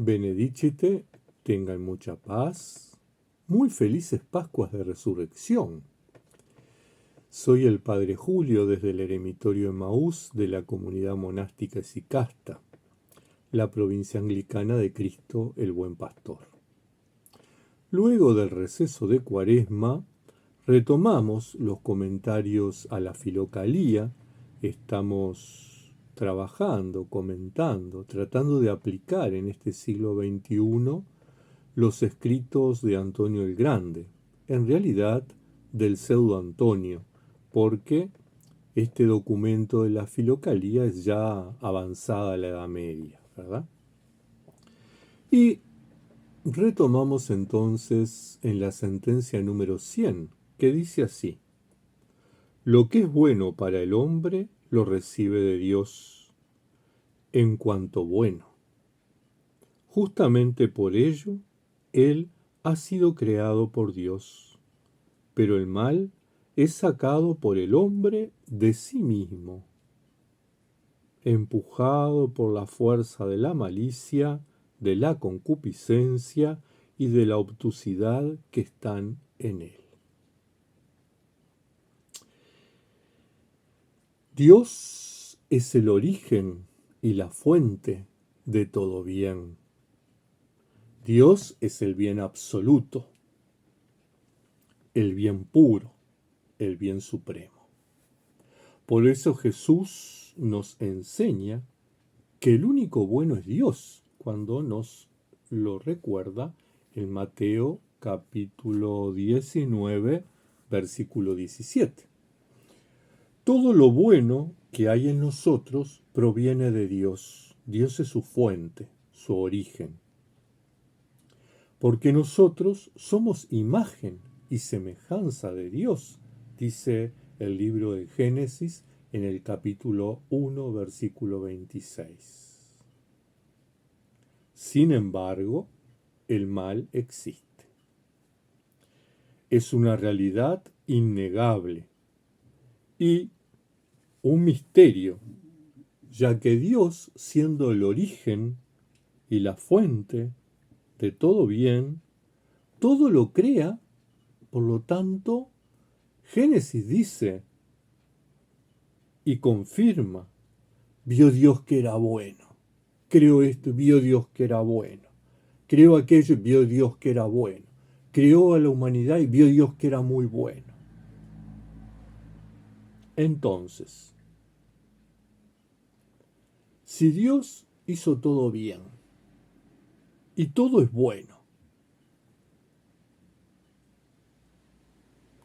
Benedicite, tengan mucha paz, muy felices Pascuas de Resurrección. Soy el Padre Julio desde el Eremitorio Emaús de la comunidad monástica Esicasta, la provincia anglicana de Cristo el Buen Pastor. Luego del receso de Cuaresma, retomamos los comentarios a la Filocalía. Estamos trabajando, comentando, tratando de aplicar en este siglo XXI los escritos de Antonio el Grande, en realidad del pseudo Antonio, porque este documento de la Filocalía es ya avanzada la Edad Media, ¿verdad? Y retomamos entonces en la sentencia número 100, que dice así: lo que es bueno para el hombre lo recibe de Dios en cuanto bueno. Justamente por ello, él ha sido creado por Dios, pero el mal es sacado por el hombre de sí mismo, empujado por la fuerza de la malicia, de la concupiscencia y de la obtusidad que están en él. Dios es el origen y la fuente de todo bien. Dios es el bien absoluto, el bien puro, el bien supremo. Por eso Jesús nos enseña que el único bueno es Dios, cuando nos lo recuerda en Mateo capítulo 19, versículo 17. Todo lo bueno que hay en nosotros proviene de Dios. Dios es su fuente, su origen. Porque nosotros somos imagen y semejanza de Dios, dice el libro de Génesis en el capítulo 1, versículo 26. Sin embargo, el mal existe. Es una realidad innegable y un misterio, ya que Dios, siendo el origen y la fuente de todo bien, todo lo crea. Por lo tanto, Génesis dice y confirma: vio Dios que era bueno, creó esto, vio Dios que era bueno, creó aquello, vio Dios que era bueno, creó a la humanidad y vio Dios que era muy bueno. Entonces, si Dios hizo todo bien y todo es bueno,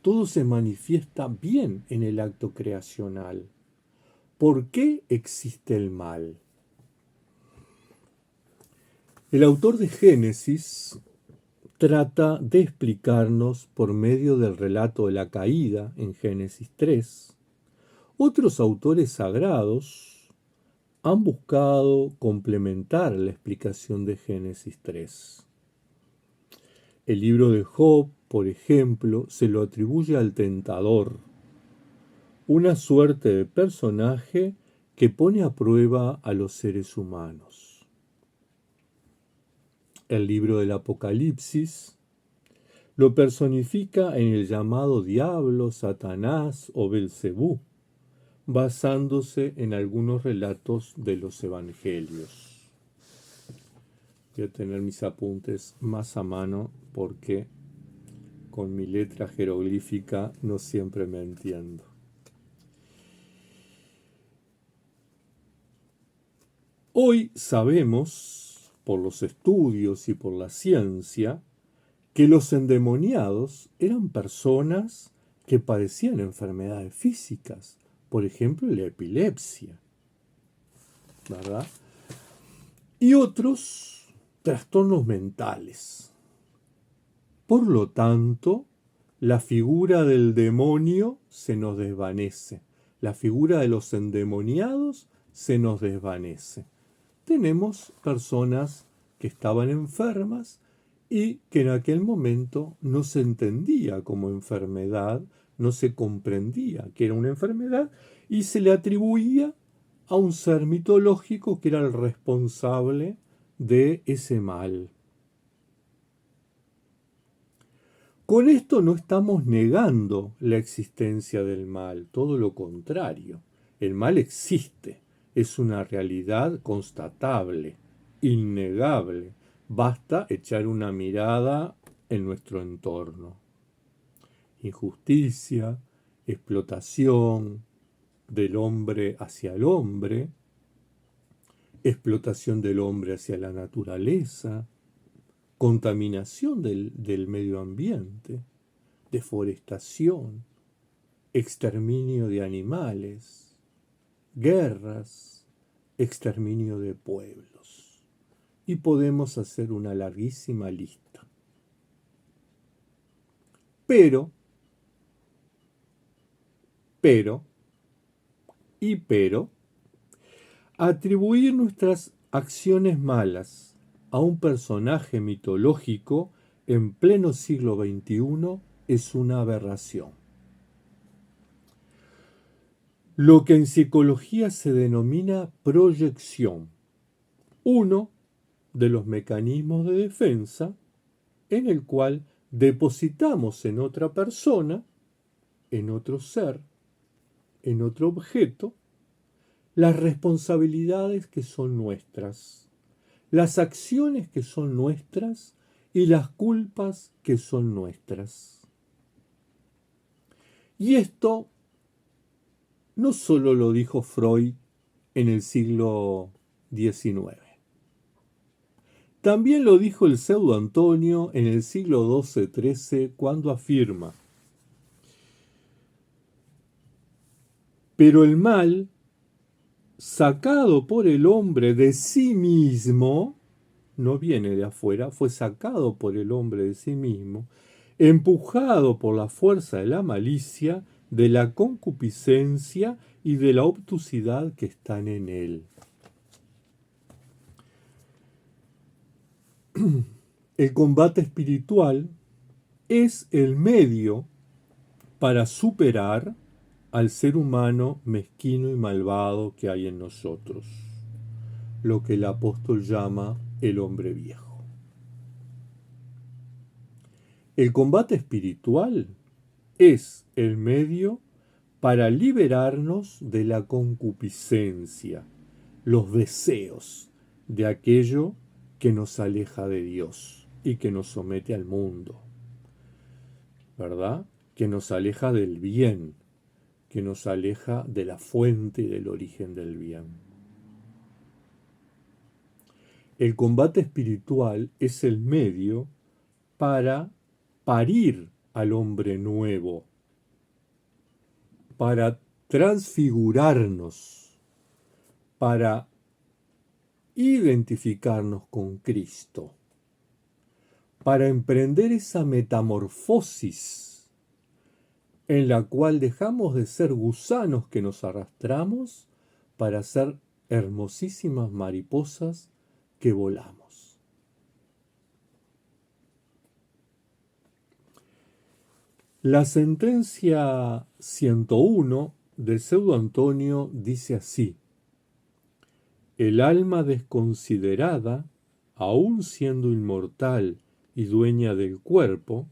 todo se manifiesta bien en el acto creacional, ¿por qué existe el mal? El autor de Génesis trata de explicarnos por medio del relato de la caída en Génesis 3. Otros autores sagrados han buscado complementar la explicación de Génesis 3. El libro de Job, por ejemplo, se lo atribuye al tentador, una suerte de personaje que pone a prueba a los seres humanos. El libro del Apocalipsis lo personifica en el llamado diablo, Satanás o Belcebú, basándose en algunos relatos de los evangelios. Voy a tener mis apuntes más a mano porque con mi letra jeroglífica no siempre me entiendo. Hoy sabemos, por los estudios y por la ciencia, que los endemoniados eran personas que padecían enfermedades físicas, por ejemplo la epilepsia, ¿verdad? Y otros trastornos mentales. Por lo tanto, la figura del demonio se nos desvanece, la figura de los endemoniados se nos desvanece. Tenemos personas que estaban enfermas y que en aquel momento no se entendía como enfermedad, no se comprendía que era una enfermedad y se le atribuía a un ser mitológico que era el responsable de ese mal. Con esto no estamos negando la existencia del mal, todo lo contrario. El mal existe, es una realidad constatable, innegable. Basta echar una mirada en nuestro entorno. Injusticia, explotación del hombre hacia el hombre, explotación del hombre hacia la naturaleza, contaminación del medio ambiente, deforestación, exterminio de animales, guerras, exterminio de pueblos. Y podemos hacer una larguísima lista. Pero, atribuir nuestras acciones malas a un personaje mitológico en pleno siglo XXI es una aberración. Lo que en psicología se denomina proyección, uno de los mecanismos de defensa en el cual depositamos en otra persona, en otro ser, en otro objeto, las responsabilidades que son nuestras, las acciones que son nuestras y las culpas que son nuestras. Y esto no solo lo dijo Freud en el siglo XIX, también lo dijo el pseudo Antonio en el siglo XII-XIII cuando afirma: pero el mal, sacado por el hombre de sí mismo, no viene de afuera, fue sacado por el hombre de sí mismo, empujado por la fuerza de la malicia, de la concupiscencia y de la obtusidad que están en él. El combate espiritual es el medio para superar al ser humano mezquino y malvado que hay en nosotros, lo que el apóstol llama el hombre viejo. El combate espiritual es el medio para liberarnos de la concupiscencia, los deseos de aquello que nos aleja de Dios y que nos somete al mundo, ¿verdad? Que nos aleja del bien, que nos aleja de la fuente y del origen del bien. El combate espiritual es el medio para parir al hombre nuevo, para transfigurarnos, para identificarnos con Cristo, para emprender esa metamorfosis en la cual dejamos de ser gusanos que nos arrastramos para ser hermosísimas mariposas que volamos. La sentencia 101 del pseudo Antonio dice así: el alma desconsiderada, aun siendo inmortal y dueña del cuerpo,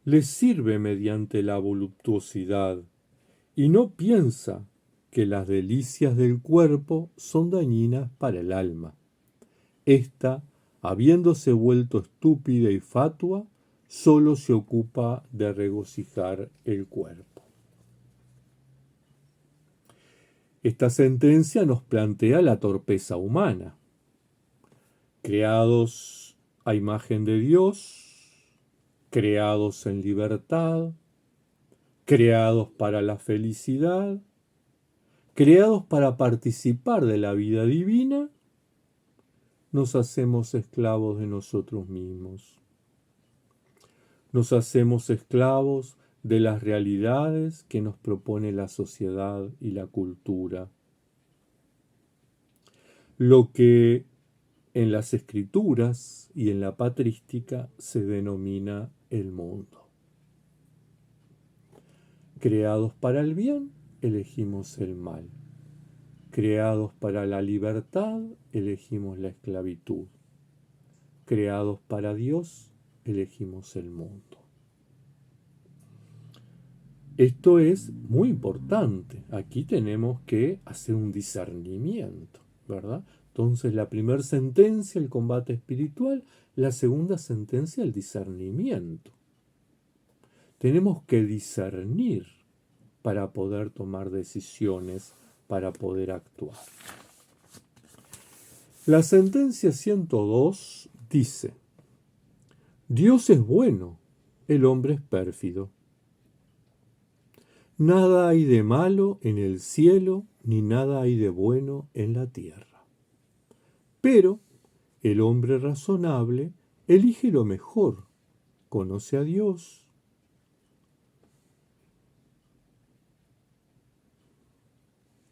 le sirve mediante la voluptuosidad y no piensa que las delicias del cuerpo son dañinas para el alma. Ésta, habiéndose vuelto estúpida y fatua, solo se ocupa de regocijar el cuerpo. Esta sentencia nos plantea la torpeza humana. Creados a imagen de Dios, creados en libertad, creados para la felicidad, creados para participar de la vida divina, nos hacemos esclavos de nosotros mismos. Nos hacemos esclavos de las realidades que nos propone la sociedad y la cultura. Lo que en las escrituras y en la patrística se denomina el mundo. Creados para el bien, elegimos el mal. Creados para la libertad, elegimos la esclavitud. creados para Dios, elegimos el mundo. Esto es muy importante. Aquí tenemos que hacer un discernimiento, ¿verdad? Entonces, la primera sentencia, el combate espiritual; la segunda sentencia, el discernimiento. Tenemos que discernir para poder tomar decisiones, para poder actuar. La sentencia 102 dice: Dios es bueno, el hombre es pérfido. Nada hay de malo en el cielo, ni nada hay de bueno en la tierra. Pero el hombre razonable elige lo mejor, conoce a Dios,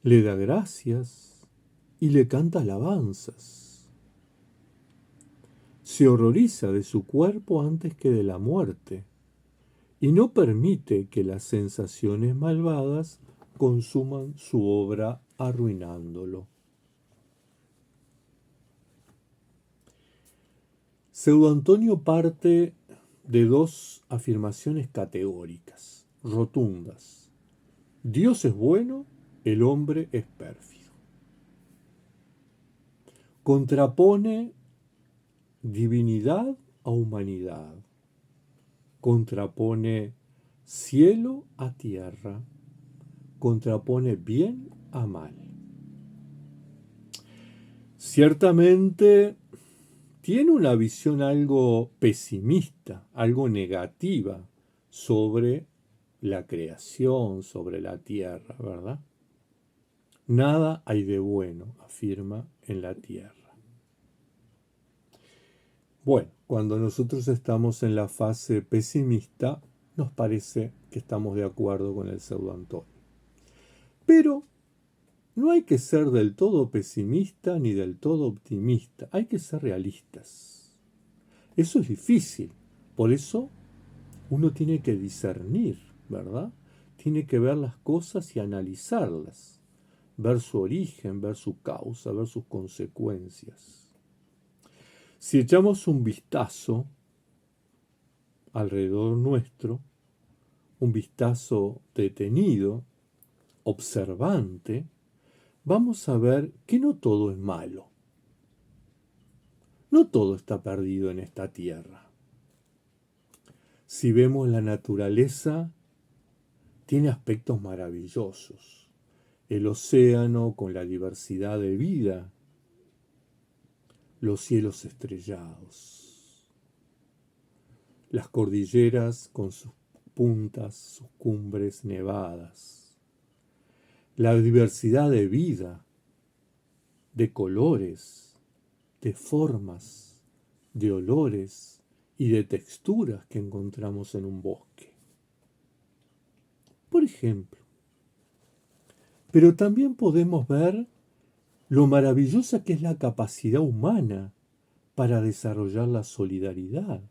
le da gracias y le canta alabanzas. Se horroriza de su cuerpo antes que de la muerte, y no permite que las sensaciones malvadas consuman su obra arruinándolo. Pseudo Antonio parte de dos afirmaciones categóricas, rotundas. Dios es bueno, el hombre es pérfido. Contrapone divinidad a humanidad. Contrapone cielo a tierra. Contrapone bien a mal. Ciertamente tiene una visión algo pesimista, algo negativa sobre la creación, sobre la tierra, ¿verdad? Nada hay de bueno, afirma, en la tierra. Bueno, cuando nosotros estamos en la fase pesimista, nos parece que estamos de acuerdo con el Pseudo Antonio. Pero no hay que ser del todo pesimista ni del todo optimista, hay que ser realistas. Eso es difícil, por eso uno tiene que discernir, ¿verdad? Tiene que ver las cosas y analizarlas, ver su origen, ver su causa, ver sus consecuencias. Si echamos un vistazo alrededor nuestro, un vistazo detenido, observante, vamos a ver que no todo es malo. No todo está perdido en esta tierra. Si vemos la naturaleza, tiene aspectos maravillosos. El océano con la diversidad de vida, los cielos estrellados, las cordilleras con sus puntas, sus cumbres nevadas, la diversidad de vida, de colores, de formas, de olores y de texturas que encontramos en un bosque. Por ejemplo, pero también podemos ver lo maravillosa que es la capacidad humana para desarrollar la solidaridad,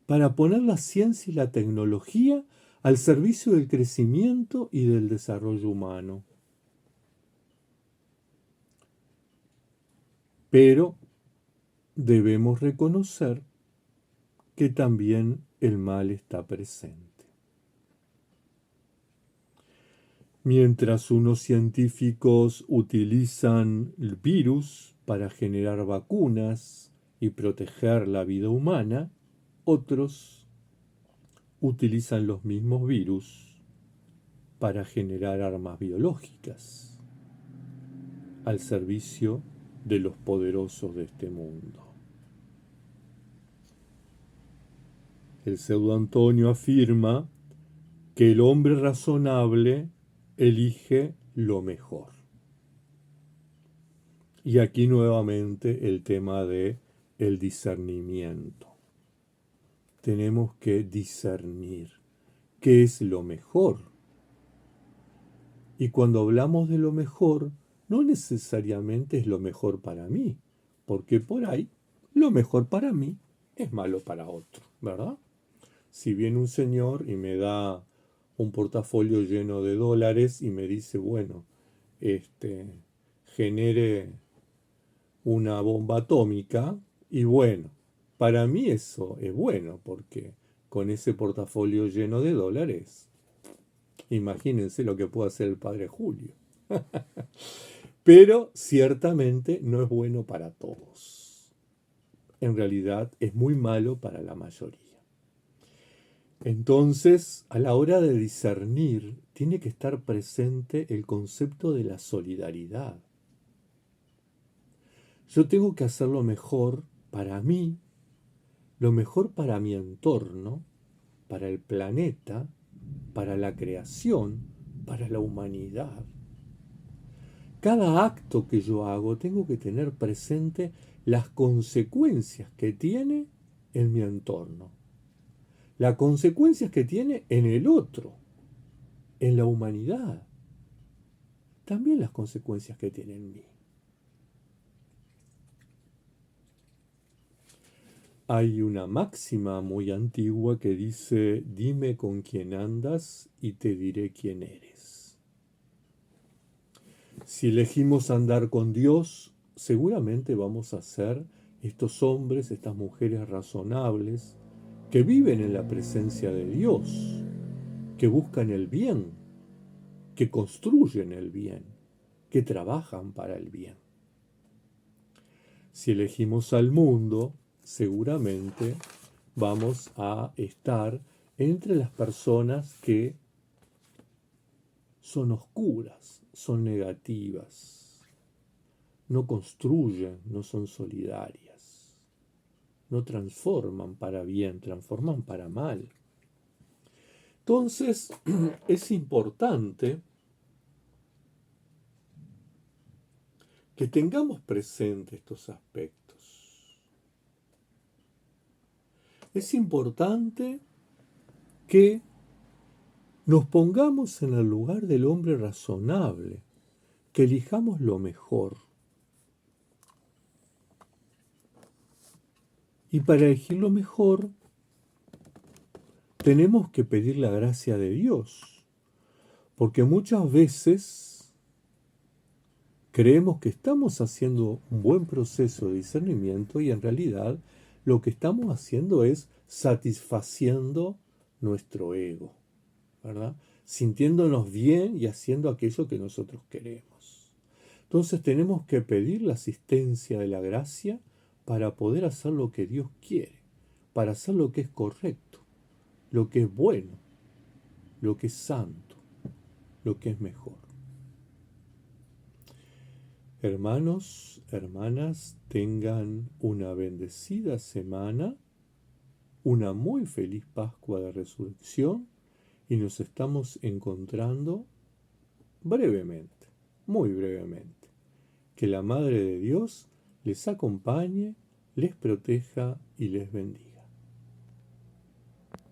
para poner la ciencia y la tecnología al servicio del crecimiento y del desarrollo humano. Pero debemos reconocer que también el mal está presente. Mientras unos científicos utilizan el virus para generar vacunas y proteger la vida humana, otros utilizan los mismos virus para generar armas biológicas al servicio de los poderosos de este mundo. El Pseudo Antonio afirma que el hombre razonable elige lo mejor. Y aquí nuevamente el tema de el discernimiento. Tenemos que discernir qué es lo mejor. Y cuando hablamos de lo mejor, no necesariamente es lo mejor para mí, porque por ahí lo mejor para mí es malo para otro, ¿verdad? Si viene un señor y me da un portafolio lleno de dólares y me dice, bueno, genere una bomba atómica, Y bueno, para mí eso es bueno, porque con ese portafolio lleno de dólares, imagínense lo que puede hacer el padre Julio. Pero ciertamente no es bueno para todos. En realidad es muy malo para la mayoría. Entonces, a la hora de discernir, tiene que estar presente el concepto de la solidaridad. Yo tengo que hacer lo mejor para mí, lo mejor para mi entorno, para el planeta, para la creación, para la humanidad. Cada acto que yo hago tengo que tener presente las consecuencias que tiene en mi entorno, las consecuencias que tiene en el otro, en la humanidad, también las consecuencias que tiene en mí. Hay una máxima muy antigua que dice, dime con quién andas y te diré quién eres. Si elegimos andar con Dios, seguramente vamos a ser estos hombres, estas mujeres razonables, que viven en la presencia de Dios, que buscan el bien, que construyen el bien, que trabajan para el bien. Si elegimos al mundo, seguramente vamos a estar entre las personas que son oscuras, son negativas, no construyen, no son solidarias, no transforman para bien, transforman para mal. Entonces, es importante que tengamos presente estos aspectos. Es importante que nos pongamos en el lugar del hombre razonable, que elijamos lo mejor. Y para elegir lo mejor, tenemos que pedir la gracia de Dios, porque muchas veces creemos que estamos haciendo un buen proceso de discernimiento y en realidad lo que estamos haciendo es satisfaciendo nuestro ego, ¿verdad? Sintiéndonos bien y haciendo aquello que nosotros queremos. Entonces tenemos que pedir la asistencia de la gracia para poder hacer lo que Dios quiere, para hacer lo que es correcto, lo que es bueno, lo que es santo, lo que es mejor. Hermanos, hermanas, tengan una bendecida semana, una muy feliz Pascua de Resurrección y nos estamos encontrando brevemente, muy brevemente. Que la Madre de Dios les acompañe, les proteja y les bendiga.